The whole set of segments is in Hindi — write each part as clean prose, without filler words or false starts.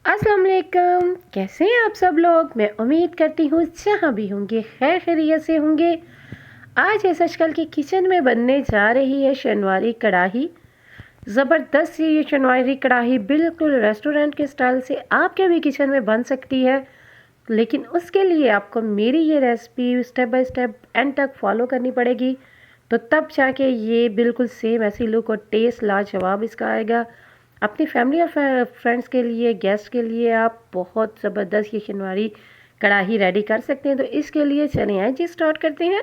अस्सलाम वालेकुम। कैसे हैं आप सब लोग। मैं उम्मीद करती हूँ जहाँ भी होंगे खैर खैरियत से होंगे। आज है सचकल की किचन में बनने जा रही है शनवारी कढ़ाई। ज़बरदस्त ये शनवारी कढ़ाई बिल्कुल रेस्टोरेंट के स्टाइल से आपके भी किचन में बन सकती है, लेकिन उसके लिए आपको मेरी ये recipe step by step and तक फॉलो करनी पड़ेगी। तो तब जाके ये बिल्कुल सेम ऐसी लुक और टेस्ट लाजवाब इसका आएगा। अपनी फैमिली और फ्रेंड्स के लिए, गेस्ट के लिए आप बहुत ज़बरदस्त ये शनवारी कढ़ाई रेडी कर सकते हैं। तो इसके लिए चले आए जी, स्टार्ट करते हैं।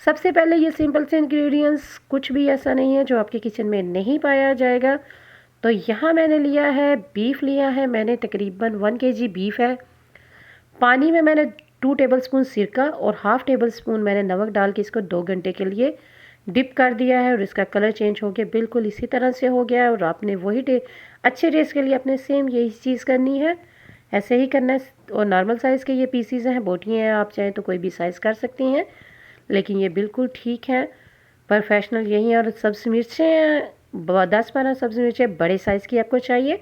सबसे पहले ये सिंपल से इंग्रेडिएंट्स, कुछ भी ऐसा नहीं है जो आपके किचन में नहीं पाया जाएगा। तो यहाँ मैंने लिया है बीफ, लिया है मैंने तकरीबन 1 केजी बीफ है। पानी में मैंने 2 टेबलस्पून सिरका और हाफ़ टेबल स्पून मैंने नमक डाल के इसको 2 घंटे के लिए डिप कर दिया है और इसका कलर चेंज हो गया, बिल्कुल इसी तरह से हो गया है। और आपने वही अच्छे टेस्ट के लिए अपने सेम यही चीज़ करनी है, ऐसे ही करना है। और नॉर्मल साइज़ के ये पीसीज हैं, बोटियाँ हैं, आप चाहें तो कोई भी साइज़ कर सकती हैं, लेकिन ये बिल्कुल ठीक है, प्रोफेशनल यही है। और सब्ज़ी मिर्चें 10-12 सब्ज़ी मिर्चें बड़े साइज़ की आपको चाहिए।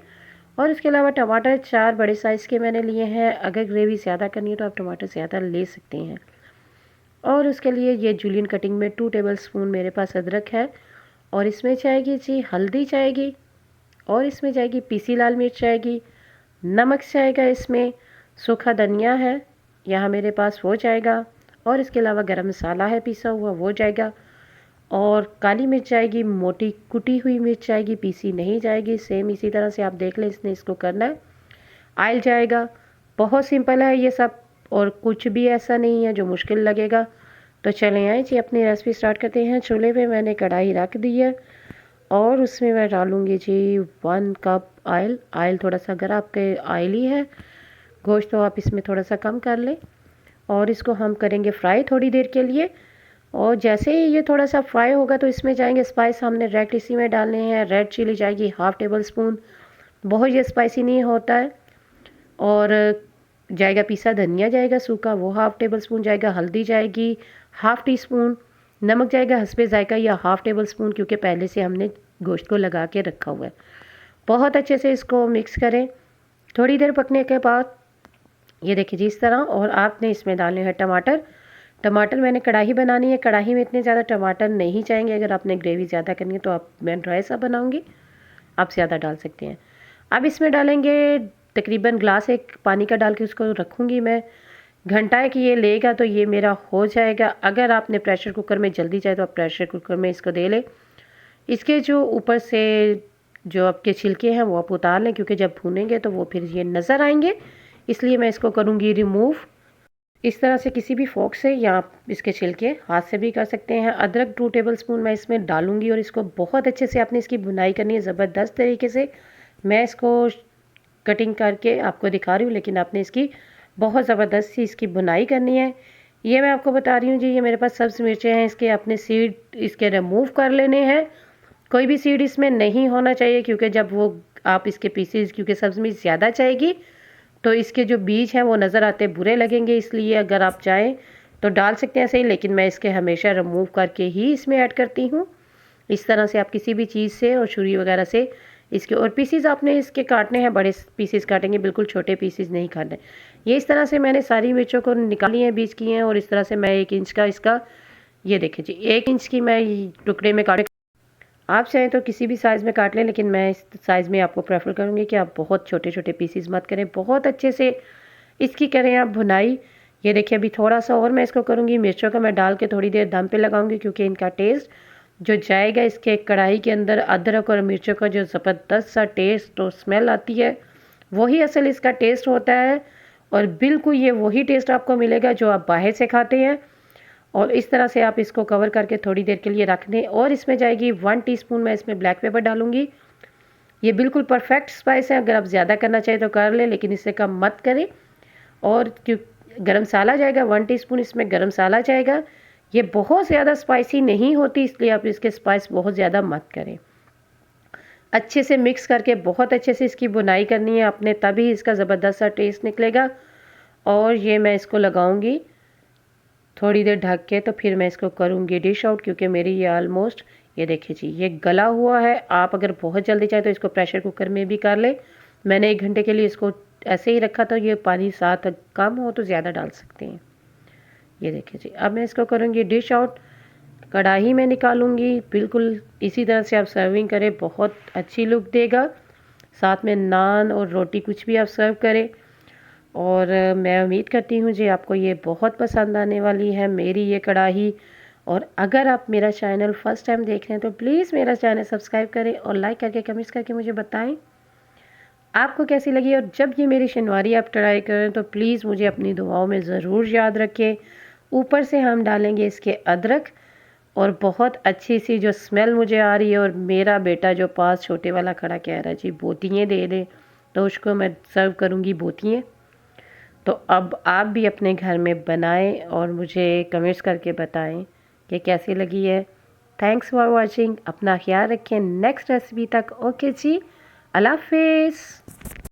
और इसके अलावा टमाटर 4 बड़े साइज़ के मैंने लिए हैं। अगर ग्रेवी ज़्यादा करनी है तो आप टमाटर ज़्यादा ले सकते हैं। और उसके लिए ये जूलियन कटिंग में 2 टेबलस्पून मेरे पास अदरक है। और इसमें जाएगी जी हल्दी जाएगी, और इसमें जाएगी पीसी लाल मिर्च जाएगी, नमक जाएगा, इसमें सूखा धनिया है यहाँ मेरे पास वो जाएगा, और इसके अलावा गरम मसाला है पिसा हुआ वो जाएगा। और काली मिर्च जाएगी, मोटी कुटी हुई मिर्च जाएगी, पीसी नहीं जाएगी। सेम इसी तरह से आप देख लें, इसने इसको करना है। ऑयल जाएगा। बहुत सिंपल है ये सब, और कुछ भी ऐसा नहीं है जो मुश्किल लगेगा। तो चलें आए जी, अपनी रेसिपी स्टार्ट करते हैं। चूल्हे पे मैंने कढ़ाई रख दी है और उसमें मैं डालूँगी जी 1 कप ऑयल। ऑयल थोड़ा सा अगर आपके ऑयली है गोश्त तो आप इसमें थोड़ा सा कम कर लें। और इसको हम करेंगे फ्राई थोड़ी देर के लिए। और जैसे ही ये थोड़ा सा फ्राई होगा तो इसमें जाएंगे स्पाइस, हमने रेड इसी में डालने हैं। रेड चिली जाएगी हाफ़ टेबल स्पून, बहुत ये स्पाइसी नहीं होता है। और जाएगा पिसा धनिया जाएगा सूखा, वो हाफ़ टेबल स्पून जाएगा। हल्दी जाएगी हाफ़ टी स्पून। नमक जाएगा हस्बे जायका या हाफ़ टेबल स्पून, क्योंकि पहले से हमने गोश्त को लगा के रखा हुआ है। बहुत अच्छे से इसको मिक्स करें। थोड़ी देर पकने के बाद ये देखिए जी इस तरह। और आपने इसमें डालने हैं टमाटर। टमाटर मैंने कढ़ाई बनानी है, कढ़ाई में इतने ज़्यादा टमाटर नहीं चाहेंगे। अगर आपने ग्रेवी ज़्यादा करनी है तो आप, मैं ड्राई सा बनाऊंगी, आप ज़्यादा डाल सकते हैं। अब इसमें डालेंगे तकरीबन ग्लास एक पानी का डाल के उसको रखूँगी मैं। घंटा कि ये लेगा तो ये मेरा हो जाएगा। अगर आपने प्रेशर कुकर में जल्दी चाहे तो आप प्रेशर कुकर में इसको दे लें। इसके जो ऊपर से जो आपके छिलके हैं वो आप उतार लें, क्योंकि जब भूनेंगे तो वो फिर ये नज़र आएंगे, इसलिए मैं इसको करूँगी रिमूव। इस तरह से किसी भी फोक से, या आप इसके छिलके हाथ से भी कर सकते हैं। अदरक 2 टेबलस्पून मैं इसमें डालूंगी और इसको बहुत अच्छे से आपने इसकी बुनाई करनी है ज़बरदस्त तरीके से। मैं इसको कटिंग करके आपको दिखा रही हूँ, लेकिन आपने इसकी बहुत ज़बरदस्त सी इसकी बुनाई करनी है। ये मैं आपको बता रही हूँ जी, ये मेरे पास सब्ज़ मिर्चें हैं, इसके अपने सीड इसके रिमूव कर लेने हैं। कोई भी सीड इसमें नहीं होना चाहिए, क्योंकि जब वो आप इसके पीसेस, क्योंकि सब्ज़ मिर्च ज़्यादा चाहिए तो इसके जो बीज हैं वो नज़र आते बुरे लगेंगे। इसलिए अगर आप चाहें तो डाल सकते हैं सही, लेकिन मैं इसके हमेशा रिमूव करके ही इसमें ऐड करती हूँ। इस तरह से आप किसी भी चीज़ से और छुरी वगैरह से इसके, और पीसीज आपने इसके काटने हैं, बड़े पीसीज काटेंगे, बिल्कुल छोटे पीसीज नहीं काटने। ये इस तरह से मैंने सारी मिर्चों को निकाली हैं, बीज की हैं। और इस तरह से मैं 1 इंच का इसका, ये देखिए जी 1 इंच की मैं टुकड़े में काट, आप चाहें तो किसी भी साइज़ में काट लें, लेकिन मैं इस साइज़ में आपको प्रेफर करूँगी कि आप बहुत छोटे छोटे पीसीज मत करें, बहुत अच्छे से इसकी करें आप भुनाई। ये देखिए अभी थोड़ा सा और मैं इसको करूँगी, मिर्चों का मैं डाल के थोड़ी देर दम पे लगाऊंगी, क्योंकि इनका टेस्ट जो जाएगा इसके कढ़ाई के अंदर, अदरक और मिर्चों का जो ज़बरदस्त सा टेस्ट और स्मेल आती है, वही असल इसका टेस्ट होता है। और बिल्कुल ये वही टेस्ट आपको मिलेगा जो आप बाहर से खाते हैं। और इस तरह से आप इसको कवर करके थोड़ी देर के लिए रख दें। और इसमें जाएगी 1 टीस्पून मैं इसमें ब्लैक पेपर डालूंगी। ये बिल्कुल परफेक्ट स्पाइस है, अगर आप ज़्यादा करना चाहें तो कर लें, लेकिन इससे कम मत करें। और क्यों, गरम मसाला जाएगा 1 टीस्पून, इसमें गरम मसाला जाएगा। ये बहुत ज़्यादा स्पाइसी नहीं होती, इसलिए आप इसके स्पाइस बहुत ज़्यादा मत करें। अच्छे से मिक्स करके बहुत अच्छे से इसकी बुनाई करनी है आपने, तभी इसका ज़बरदस्त सा टेस्ट निकलेगा। और ये मैं इसको लगाऊंगी थोड़ी देर ढक के, तो फिर मैं इसको करूँगी डिश आउट, क्योंकि मेरी ये ऑलमोस्ट, ये देखिए जी ये गला हुआ है। आप अगर बहुत जल्दी चाहे तो इसको प्रेशर कुकर में भी कर ले, मैंने 1 घंटे के लिए इसको ऐसे ही रखा था। ये पानी साथ कम हो तो ज़्यादा डाल सकते हैं। ये देखिए जी, अब मैं इसको करूँगी डिश आउट, कढ़ाई में निकालूंगी। बिल्कुल इसी तरह से आप सर्विंग करें, बहुत अच्छी लुक देगा। साथ में नान और रोटी कुछ भी आप सर्व करें। और मैं उम्मीद करती हूँ जी आपको ये बहुत पसंद आने वाली है मेरी ये कढ़ाई। और अगर आप मेरा चैनल फर्स्ट टाइम देख रहे हैं तो प्लीज़ मेरा चैनल सब्सक्राइब करें और लाइक करके कमेंट्स करके मुझे बताएं आपको कैसी लगी। और जब ये मेरी शनवारी आप ट्राई करें तो प्लीज़ मुझे अपनी दुआओं में ज़रूर याद रखें। ऊपर से हम डालेंगे इसके अदरक, और बहुत अच्छी सी जो स्मेल मुझे आ रही है। और मेरा बेटा जो पास छोटे वाला खड़ा कह रहा है जी बोतियाँ दे दे, तो उसको मैं सर्व करूँगी बोतियाँ। तो अब आप भी अपने घर में बनाएं और मुझे कमेंट्स करके बताएं कि कैसी लगी है। Thanks for watching. अपना ख्याल रखें नेक्स्ट रेसिपी तक। ओके जी, अल्लाह हाफिज़।